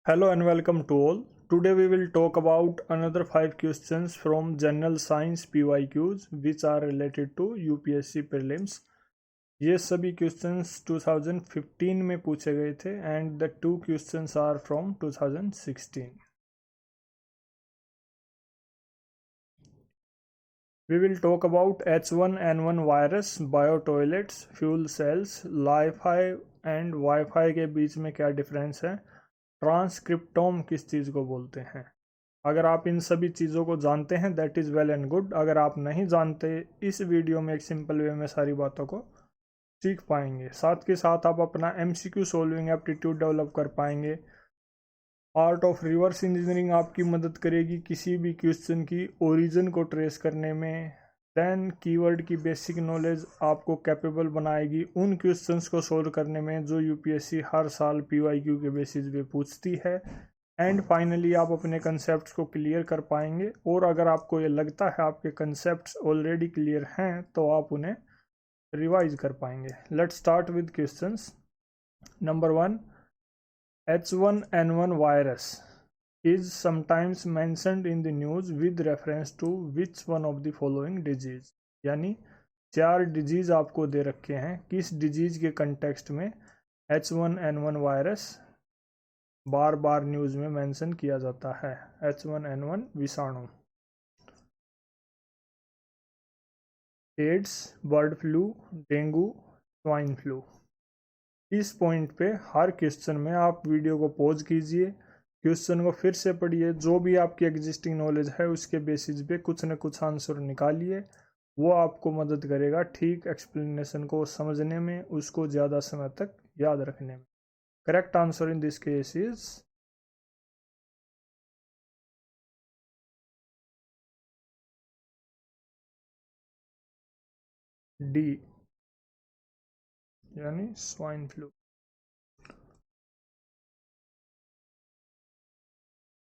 Hello and welcome to all. Today we will talk about another 5 questions from General Science PYQs which are related to UPSC prelims. ये सभी questions 2015 में पूछे गए थे and the 2 questions are from 2016. We will talk about H1N1 virus, biotoilets, fuel cells, Li-Fi and Wi-Fi के बीच में क्या difference है, ट्रांसक्रिप्टोम किस चीज़ को बोलते हैं। अगर आप इन सभी चीज़ों को जानते हैं that is well and good. अगर आप नहीं जानते, इस वीडियो में एक सिंपल वे में सारी बातों को सीख पाएंगे। साथ के साथ आप अपना MCQ सॉल्विंग एप्टीट्यूड डेवलप कर पाएंगे। आर्ट ऑफ रिवर्स इंजीनियरिंग आपकी मदद करेगी किसी भी क्वेश्चन की ओरिजिन को ट्रेस करने में। देन कीवर्ड की बेसिक नॉलेज आपको कैपेबल बनाएगी उन क्वेश्चंस को सोल्व करने में जो यूपीएससी हर साल PYQ के बेसिस पे पूछती है। एंड फाइनली आप अपने कंसेप्ट को क्लियर कर पाएंगे, और अगर आपको ये लगता है आपके कंसेप्ट ऑलरेडी क्लियर हैं तो आप उन्हें रिवाइज कर पाएंगे। Let's start with questions. Number 1, H1N1 virus is sometimes mentioned in the news with reference to which one of the following disease। यानी 4 डिजीज आपको दे रखे हैं, किस डिजीज के कंटेक्स्ट में H1N1 वायरस बार बार न्यूज में मेंशन किया जाता है। H1N1 विषाणु, AIDS, bird flu, dengue, swine flu. इस पॉइंट पे हर क्वेश्चन में आप वीडियो को पॉज कीजिए, क्वेश्चन को फिर से पढ़िए, जो भी आपकी एग्जिस्टिंग नॉलेज है उसके बेसिस पे कुछ न कुछ आंसर निकालिए। वो आपको मदद करेगा ठीक एक्सप्लेनेशन को समझने में, उसको ज़्यादा समय तक याद रखने में। Correct answer in this case is D, यानी स्वाइन फ्लू।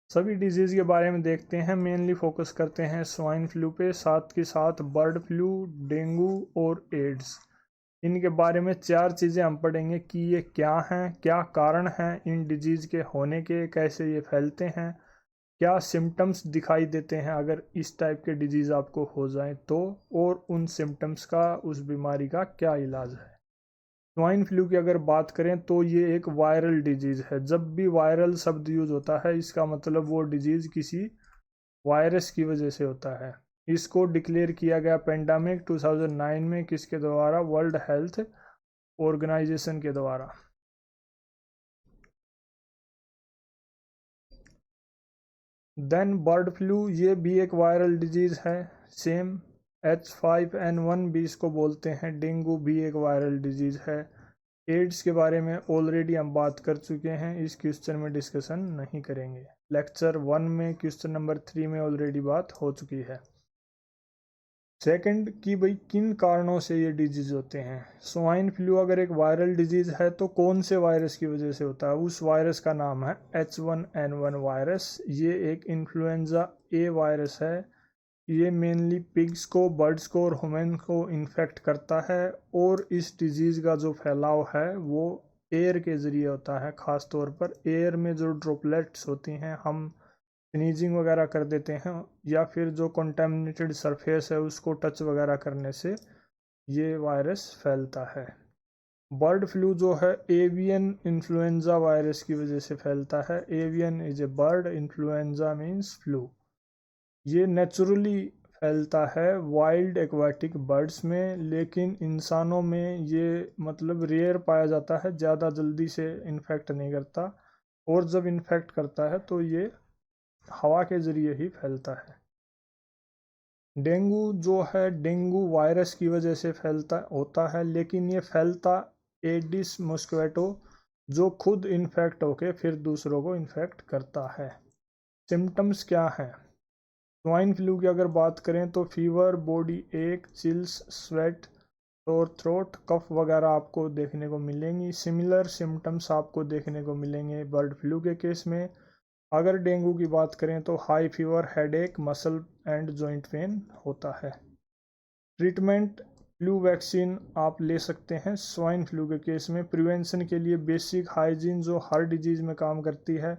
सभी डिजीज़ के बारे में देखते हैं, मेनली फोकस करते हैं स्वाइन फ्लू पे, साथ के साथ बर्ड फ्लू, डेंगू और एड्स। इनके बारे में 4 चीज़ें हम पढ़ेंगे कि ये क्या हैं, क्या कारण हैं इन डिजीज़ के होने के, कैसे ये फैलते हैं, क्या सिम्टम्स दिखाई देते हैं अगर इस टाइप के डिजीज़ आपको हो जाए तो, और उन सिम्टम्स का, उस बीमारी का क्या इलाज है। स्वाइन फ्लू की अगर बात करें तो ये एक वायरल डिजीज़ है। जब भी वायरल शब्द यूज होता है इसका मतलब वो डिजीज़ किसी वायरस की वजह से होता है। इसको डिक्लेयर किया गया पेंडेमिक 2009 में, किसके द्वारा, वर्ल्ड हेल्थ ऑर्गेनाइजेशन के द्वारा। देन बर्ड फ्लू, ये भी एक वायरल डिजीज़ है, सेम। H5N1 भी इसको बोलते हैं। डेंगू भी एक वायरल डिजीज़ है। एड्स के बारे में ऑलरेडी हम बात कर चुके हैं, इस क्वेश्चन में डिस्कशन नहीं करेंगे। लेक्चर 1 में क्वेश्चन नंबर 3 में ऑलरेडी बात हो चुकी है। सेकंड कि भाई किन कारणों से ये डिजीज होते हैं। स्वाइन फ्लू अगर एक वायरल डिजीज है तो कौन से वायरस की वजह से होता है, उस वायरस का नाम है H1N1 वायरस। ये एक इन्फ्लुएंजा ए वायरस है। ये मेनली पिग्स को, बर्ड्स को और ह्यूमन को इन्फेक्ट करता है, और इस डिजीज़ का जो फैलाव है वो एयर के ज़रिए होता है। ख़ास तौर पर एयर में जो ड्रॉपलेट्स होती हैं, हम स्नीजिंग वगैरह कर देते हैं, या फिर जो कंटेमिनेटेड सरफेस है उसको टच वगैरह करने से ये वायरस फैलता है। बर्ड फ्लू जो है एवियन इन्फ्लुएंजा वायरस की वजह से फैलता है। Avian is a bird, influenza means flu. ये नेचुरली फैलता है वाइल्ड एक्वाटिक बर्ड्स में, लेकिन इंसानों में ये मतलब रेयर पाया जाता है, ज़्यादा जल्दी से इन्फेक्ट नहीं करता, और जब इन्फेक्ट करता है तो ये हवा के ज़रिए ही फैलता है। डेंगू जो है, डेंगू वायरस की वजह से फैलता होता है, लेकिन ये फैलता एडिस मॉस्क्विटो, जो खुद इन्फेक्ट होके फिर दूसरों को इन्फेक्ट करता है। सिम्टम्स क्या हैं। स्वाइन फ्लू की अगर बात करें तो फीवर, बॉडी एक, चिल्स, स्वेट, और थ्रोट, कफ वगैरह आपको देखने को मिलेंगी। सिमिलर सिम्टम्स आपको देखने को मिलेंगे बर्ड फ्लू के केस में। अगर डेंगू की बात करें तो high fever, headache, muscle and joint pain होता है। ट्रीटमेंट, फ्लू वैक्सीन आप ले सकते हैं स्वाइन फ्लू के केस में। प्रिवेंशन के लिए बेसिक हाइजीन जो हर डिजीज़ में काम करती है,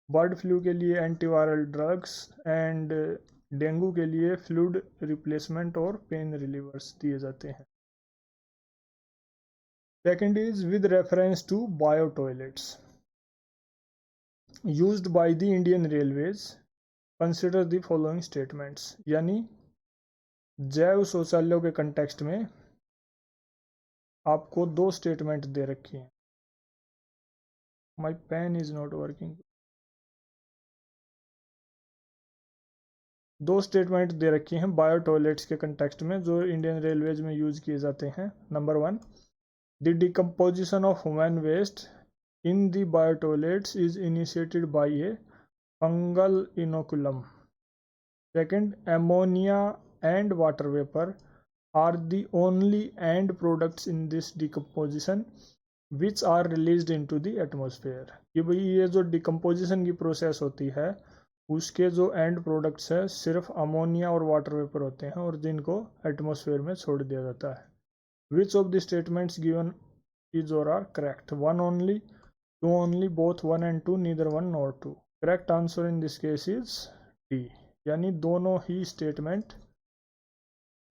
बर्ड फ्लू के लिए एंटीवायरल ड्रग्स एंड डेंगू के लिए फ्लूइड रिप्लेसमेंट और पेन रिलीवर्स दिए जाते हैं। Second is with reference to bio toilets used by the Indian railways consider the following statements, यानी जैव शौचालयों के कंटेक्स्ट में आपको दो स्टेटमेंट दे रखी हैं। My pen is not working. दो स्टेटमेंट दे रखी हैं बायो टॉयलेट्स के कंटेक्स्ट में जो इंडियन रेलवेज में यूज किए जाते हैं। Number 1, the decomposition of human waste in the bio toilets is initiated by a fungal inoculum. Second, ammonia and water vapour are the only end products in this decomposition which are released into the atmosphere। कि भाई ये जो decomposition की process होती है उसके जो and products है सिर्फ अमोनिया और वाटर वेपर होते हैं और जिनको एटमॉस्फेयर में छोड़ दिया जाता है। विच of the statements given is और are correct? 1 only, 2 only, both 1 and 2, neither 1 nor 2। Correct answer in this case is D, यानी दोनों ही स्टेटमेंट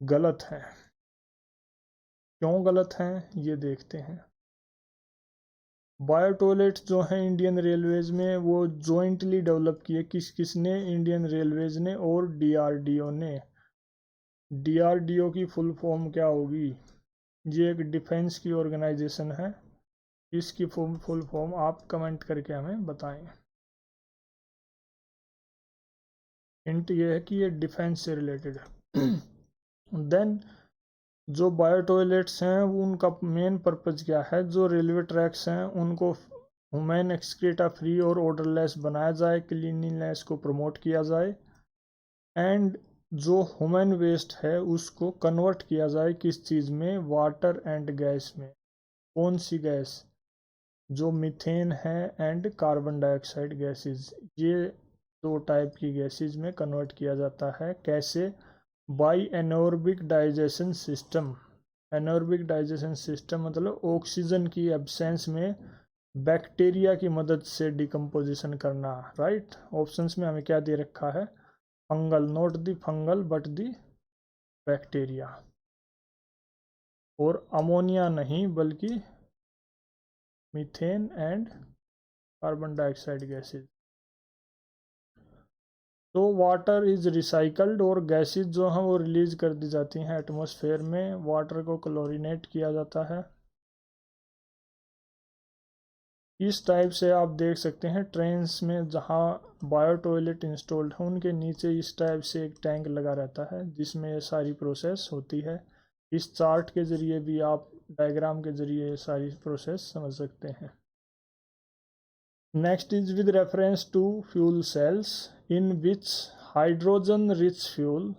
गलत हैं। क्यों गलत हैं ये देखते हैं। बायो टॉयलेट्स जो हैं इंडियन रेलवेज में वो जॉइंटली डेवलप किए किसने? इंडियन रेलवेज ने और डीआरडीओ ने। डीआरडीओ की फुल फॉर्म क्या होगी? ये एक डिफेंस की ऑर्गेनाइजेशन है। इसकी फुल फॉर्म आप कमेंट करके हमें बताएं। हिंट ये है कि ये डिफेंस से रिलेटेड है। देन जो बायो टॉयलेट्स हैं उनका मेन पर्पज़ क्या है? जो रेलवे ट्रैक्स हैं उनको ह्यूमन एक्सक्रीटा फ्री और ऑर्डरलेस बनाया जाए, क्लीनिनेस को प्रमोट किया जाए, एंड जो ह्यूमन वेस्ट है उसको कन्वर्ट किया जाए किस चीज़ में? वाटर एंड गैस में। कौन सी गैस? जो मीथेन है एंड कार्बन डाइऑक्साइड गैसेस, ये दो टाइप की गैसेस में कन्वर्ट किया जाता है। कैसे? By anaerobic digestion system. Anaerobic digestion system मतलब ऑक्सीजन की एब्सेंस में बैक्टीरिया की मदद से डिकम्पोजिशन करना। राइट, ऑप्शंस में हमें क्या दे रखा है? Fungal, not the fungal but the bacteria, और अमोनिया नहीं बल्कि methane and carbon dioxide gases. तो वाटर इज रिसाइकल्ड और गैसेज जो हैं वो रिलीज कर दी जाती हैं एटमॉस्फेयर में। वाटर को क्लोरीनेट किया जाता है। इस टाइप से आप देख सकते हैं ट्रेन्स में जहाँ बायो टॉयलेट इंस्टॉल्ड है उनके नीचे इस टाइप से एक टैंक लगा रहता है जिसमें ये सारी प्रोसेस होती है। इस चार्ट के ज़रिए भी आप डायग्राम के ज़रिए ये सारी प्रोसेस समझ सकते हैं। Next is with reference to fuel cells in which hydrogen rich fuel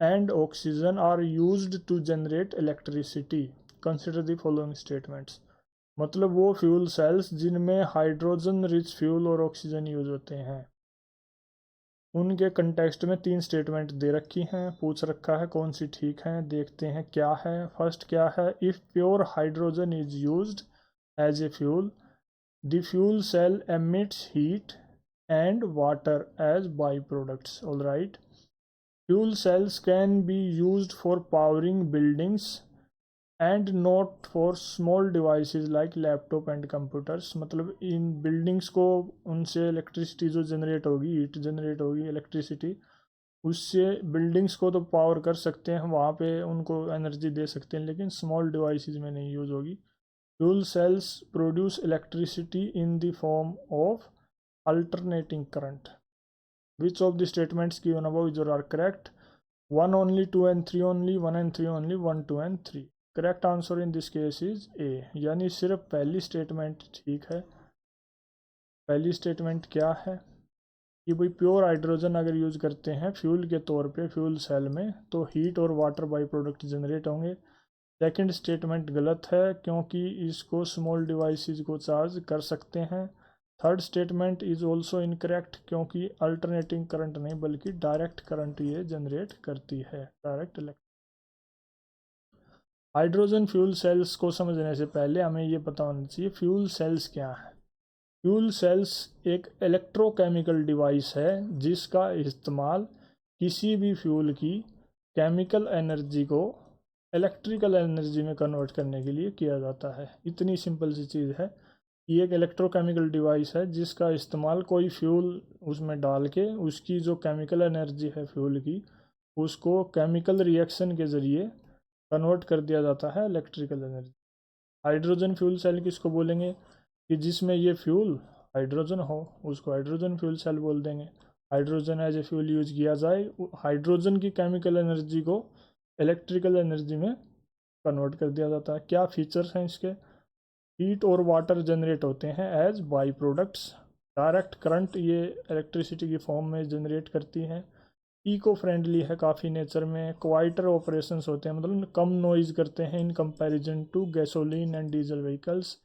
and oxygen are used to generate electricity, consider the following statements. मतलब वो फ्यूल सेल्स जिनमें हाइड्रोजन रिच फ्यूल और ऑक्सीजन यूज होते हैं उनके कंटेक्स्ट में 3 statement दे रखी हैं। पूछ रखा है कौन सी ठीक है, देखते हैं क्या है। फर्स्ट क्या है? If pure hydrogen is used as a fuel the fuel cell emits heat and water as by products. All right, fuel cells can be used for powering buildings and not for small devices like laptop and computers. मतलब इन buildings को उनसे electricity जो generate होगी, heat generate होगी, electricity, उससे buildings को तो पावर कर सकते हैं, वहाँ पे उनको एनर्जी दे सकते हैं, लेकिन स्मॉल डिवाइसेस में नहीं यूज होगी। Fuel cells produce electricity in the form of alternating current. Which of the statements given above is are correct? 1 only, 2 and 3 only, 1 and 3 only, 1, 2 and 3। Correct answer in this case is a, यानी सिर्फ पहली statement ठीक है। पहली statement क्या है कि भाई प्योर हाइड्रोजन अगर यूज करते हैं फ्यूल के तौर पे फ्यूल सेल में तो हीट और वाटर बाई प्रोडक्ट जनरेट होंगे। सेकंड स्टेटमेंट गलत है क्योंकि इसको स्मॉल डिवाइसेस को चार्ज कर सकते हैं। Third statement is also incorrect क्योंकि अल्टरनेटिंग करंट नहीं बल्कि डायरेक्ट करंट ये जनरेट करती है, direct electric. Hydrogen fuel cells को समझने से पहले हमें ये पता होना चाहिए फ्यूल सेल्स क्या है। फ्यूल सेल्स एक इलेक्ट्रोकेमिकल डिवाइस है जिसका इस्तेमाल किसी भी फ्यूल की केमिकल एनर्जी को इलेक्ट्रिकल एनर्जी में कन्वर्ट करने के लिए किया जाता है। इतनी सिंपल सी चीज़ है। ये एक इलेक्ट्रोकेमिकल डिवाइस है जिसका इस्तेमाल कोई फ्यूल उसमें डाल के उसकी जो केमिकल एनर्जी है फ्यूल की उसको केमिकल रिएक्शन के ज़रिए कन्वर्ट कर दिया जाता है electrical energy. Hydrogen fuel cell किसको बोलेंगे कि जिसमें ये फ्यूल हाइड्रोजन हो, उसको हाइड्रोजन फ्यूल सेल बोल देंगे। Hydrogen as a fuel use किया जाए, हाइड्रोजन की केमिकल एनर्जी को इलेक्ट्रिकल एनर्जी में कन्वर्ट कर दिया जाता है। क्या फीचर्स हैं इसके? हीट और वाटर जनरेट होते हैं as by products. Direct current ये इलेक्ट्रिसिटी की फॉर्म में जनरेट करती हैं। इको फ्रेंडली है काफ़ी नेचर में। क्वाइटर ऑपरेशंस होते हैं, मतलब कम नॉइज़ करते हैं in comparison to gasoline and diesel vehicles.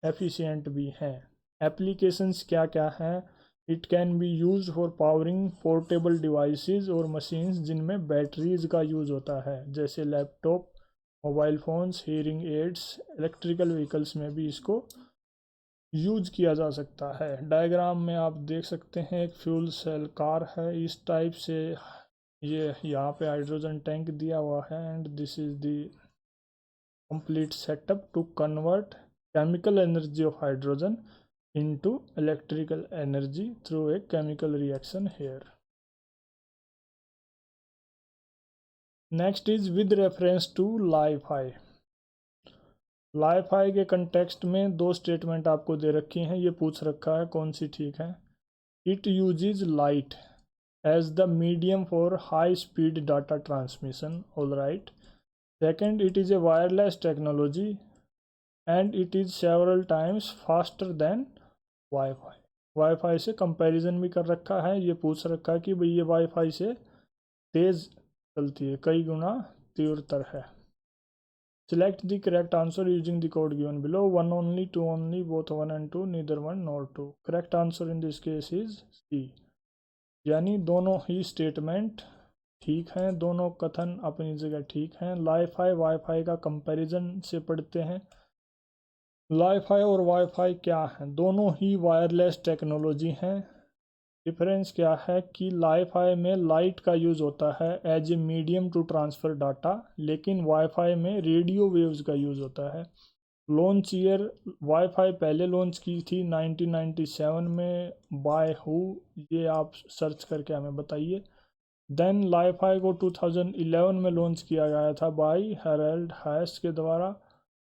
Efficient भी हैं। एप्लीकेशंस क्या क्या हैं? It can be use for powering portable devices और मशीन्स जिनमें बैटरीज का यूज़ होता है, जैसे laptop, mobile phones, hearing aids. Electrical vehicles में भी इसको यूज किया जा सकता है। डायग्राम में आप देख सकते हैं एक फ्यूल सेल कार है इस टाइप से। ये यहाँ पे हाइड्रोजन टैंक दिया हुआ है and this is the complete setup to convert chemical energy of hydrogen into electrical energy through a chemical reaction here. Next is with reference to Li-Fi. Li-Fi के कंटेक्स्ट में दो स्टेटमेंट आपको दे रखी हैं, ये पूछ रखा है कौन सी ठीक है। It uses light as the medium for high speed data transmission. All right. Second, it is a wireless technology and it is several times faster than wifi. Wifi से कंपैरिजन भी कर रखा है। ये पूछ रखा है कि भाई ये वाईफाई से तेज़ चलती है, कई गुना तीव्रतर है। Select the correct answer using the code given below. 1 only, 2 only, both 1 and 2, neither 1 nor 2। Correct answer in this case is C, यानी दोनों ही स्टेटमेंट ठीक हैं, दोनों कथन अपनी जगह ठीक हैं। लाईफाई वाईफाई का कंपैरिजन से पढ़ते हैं। लाईफाई और वाईफाई क्या हैं? दोनों ही वायरलेस टेक्नोलॉजी हैं। डिफरेंस क्या है कि लाईफाई में लाइट का यूज़ होता है as a medium to transfer data, लेकिन वाईफाई में रेडियो वेव्स का यूज़ होता है। लॉन्च ईयर वाईफाई पहले लॉन्च की थी 1997 में, बाय हु ये आप सर्च करके हमें बताइए। देन लाईफाई को 2011 में लॉन्च किया गया था बाय हेरल्ड हैश के द्वारा।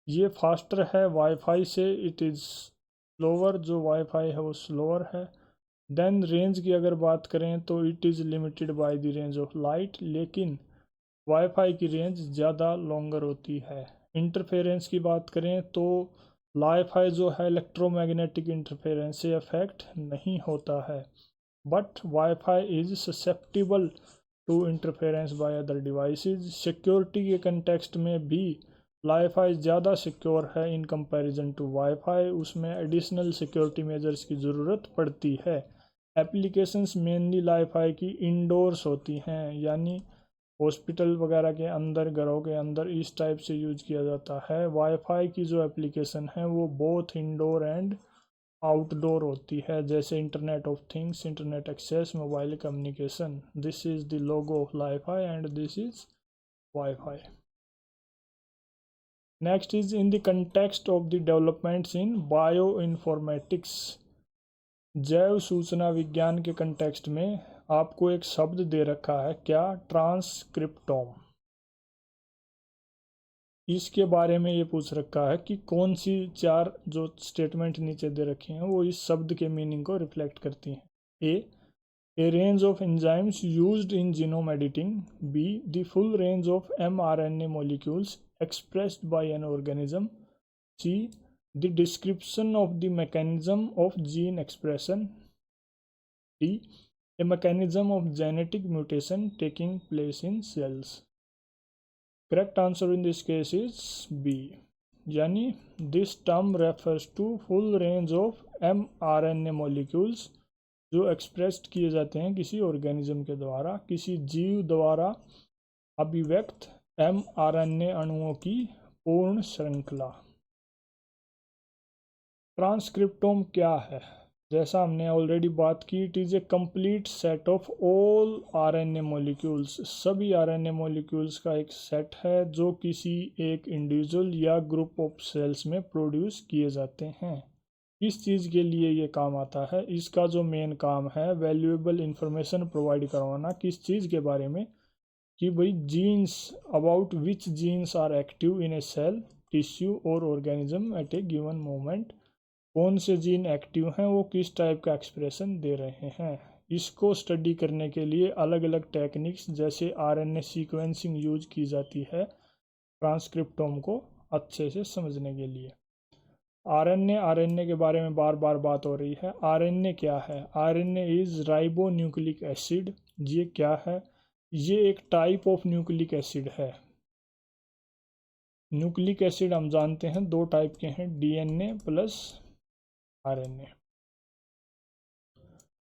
ये फास्टर है वाईफाई से, इट इज़ स्लोअर, जो वाईफाई है वो स्लोअर है। देन रेंज की अगर बात करें तो it is limited by the range of light, लेकिन वाईफाई की रेंज ज़्यादा लॉन्गर होती है। इंटरफेरेंस की बात करें तो वाईफाई जो है इलेक्ट्रोमैग्नेटिक इंटरफेरेंस से अफेक्ट नहीं होता है, but wifi is susceptible to interference by other devices. Security के कंटेक्स्ट में भी वाईफाई ज़्यादा सिक्योर है इन कंपैरिजन टू वाईफाई, उसमें एडिशनल सिक्योरिटी मेजर्स की ज़रूरत पड़ती है। एप्लीकेशंस मेनली वाईफाई की इंडोर्स होती हैं, यानी हॉस्पिटल वगैरह के अंदर, घरों के अंदर इस टाइप से यूज किया जाता है। वाईफाई की जो एप्लीकेशन है वो बोथ इंडोर एंड आउटडोर होती है, जैसे internet of things, internet access, mobile communication. This is the logo of wifi and this is wifi. Next is in the context of the developments in bioinformatics. जैव सूचना विज्ञान के context में आपको एक शब्द दे रखा है, क्या? ट्रांसक्रिप्टोम। इसके बारे में ये पूछ रखा है कि कौन सी चार जो स्टेटमेंट नीचे दे रखे हैं वो इस शब्द के मीनिंग को रिफ्लेक्ट करती हैं। ए range of enzymes used in genome editing. Be the full range of mRNA molecules expressed by an organism. C the description of the mechanism of gene expression. D a mechanism of genetic mutation taking place in cells. Correct answer in this case is B, यानी this term refers to full range of mRNA molecules जो expressed किए जाते हैं किसी organism के द्वारा, किसी जीव द्वारा अभिव्यक्त mRNA अणुओं की पूर्ण श्रृंखला। ट्रांसक्रिप्टोम क्या है? जैसा हमने ऑलरेडी बात की, it is a complete set of all RNA molecules. सभी आरएनए मॉलिक्यूल्स का एक सेट है जो किसी एक इंडिविजुअल या ग्रुप ऑफ सेल्स में प्रोड्यूस किए जाते हैं। किस चीज़ के लिए ये काम आता है? इसका जो मेन काम है, वैल्यूएबल इंफॉर्मेशन प्रोवाइड करवाना। किस चीज़ के बारे में? कि भाई genes, about which genes are active in a cell, tissue और organism at a given moment. कौन से जीन एक्टिव हैं, वो किस टाइप का एक्सप्रेशन दे रहे हैं। इसको स्टडी करने के लिए अलग अलग टेक्निक्स जैसे आरएनए सीक्वेंसिंग यूज की जाती है ट्रांसक्रिप्टोम को अच्छे से समझने के लिए। आरएनए के बारे में बार बार बात हो रही है। आरएनए क्या है? RNA is ribo nucleic acid. ये क्या है? ये एक टाइप ऑफ न्यूक्लिक एसिड है। न्यूक्लिक एसिड हम जानते हैं दो टाइप के हैं, डीएनए प्लस आरएनए।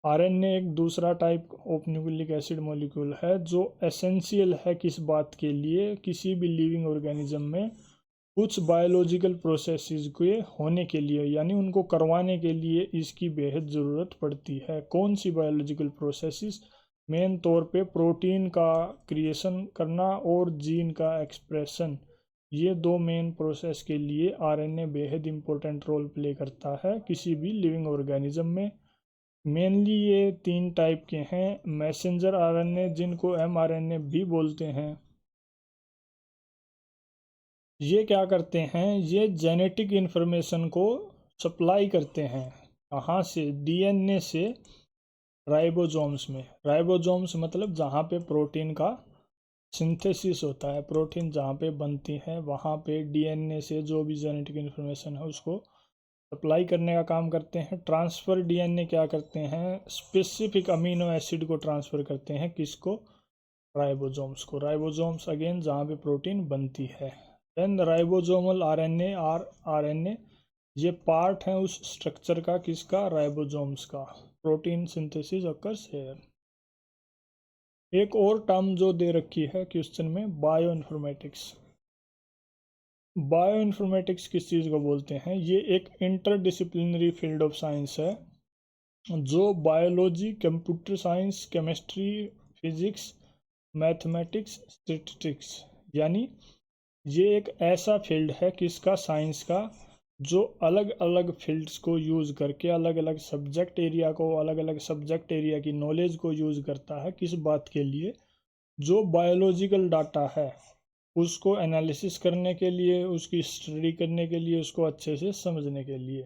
आरएनए एक दूसरा type of nucleic acid molecule है जो एसेंशियल है किस बात के लिए? किसी भी लिविंग ऑर्गेनिज्म में कुछ बायोलॉजिकल प्रोसेसेस के होने के लिए, यानी उनको करवाने के लिए इसकी बेहद ज़रूरत पड़ती है। कौन सी बायोलॉजिकल प्रोसेसेस? मेन तौर पे प्रोटीन का क्रिएशन करना और जीन का एक्सप्रेशन। ये दो मेन प्रोसेस के लिए आरएनए बेहद इंपॉर्टेंट रोल प्ले करता है किसी भी लिविंग ऑर्गेनिज्म में। मेनली ये तीन टाइप के हैं। मैसेंजर आरएनए, जिनको एमआरएनए भी बोलते हैं, ये क्या करते हैं? ये जेनेटिक इन्फॉर्मेशन को सप्लाई करते हैं। कहाँ से? डीएनए से राइबोसोम्स में। राइबोसोम्स मतलब जहाँ पे प्रोटीन का सिंथेसिस होता है, प्रोटीन जहाँ पे बनती है, वहाँ पे डीएनए से जो भी जेनेटिक इन्फॉर्मेशन है उसको सप्लाई करने का काम करते हैं। ट्रांसफ़र डीएनए क्या करते हैं? स्पेसिफिक अमीनो एसिड को ट्रांसफ़र करते हैं। किसको? राइबोसोम्स को। राइबोसोम्स अगेन जहाँ पे प्रोटीन बनती है। देन राइबोसोमल आरएनए ये पार्ट है उस स्ट्रक्चर का, किसका? राइबोसोम्स का। Protein synthesis occurs here. एक और टर्म जो दे रखी है क्वेश्चन में, बायो इन्फॉर्मेटिक्स। बायो इन्फॉर्मेटिक्स किस चीज़ को बोलते हैं? ये एक इंटरडिसिप्लिनरी फील्ड ऑफ साइंस है जो biology, computer science, chemistry, physics, mathematics, statistics, यानी ये एक ऐसा फील्ड है किसका? साइंस का, जो अलग अलग फील्ड्स को यूज़ करके अलग अलग सब्जेक्ट एरिया को, अलग अलग सब्जेक्ट एरिया की नॉलेज को यूज़ करता है। किस बात के लिए? जो बायोलॉजिकल डाटा है उसको एनालिसिस करने के लिए, उसकी स्टडी करने के लिए, उसको अच्छे से समझने के लिए।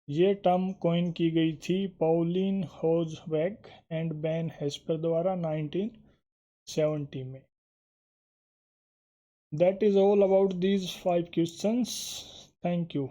ये टर्म कॉइन की गई थी पॉलिन होजबैक एंड बेन हेस्पर द्वारा 1970 में। That is all about these 5 questions. Thank you.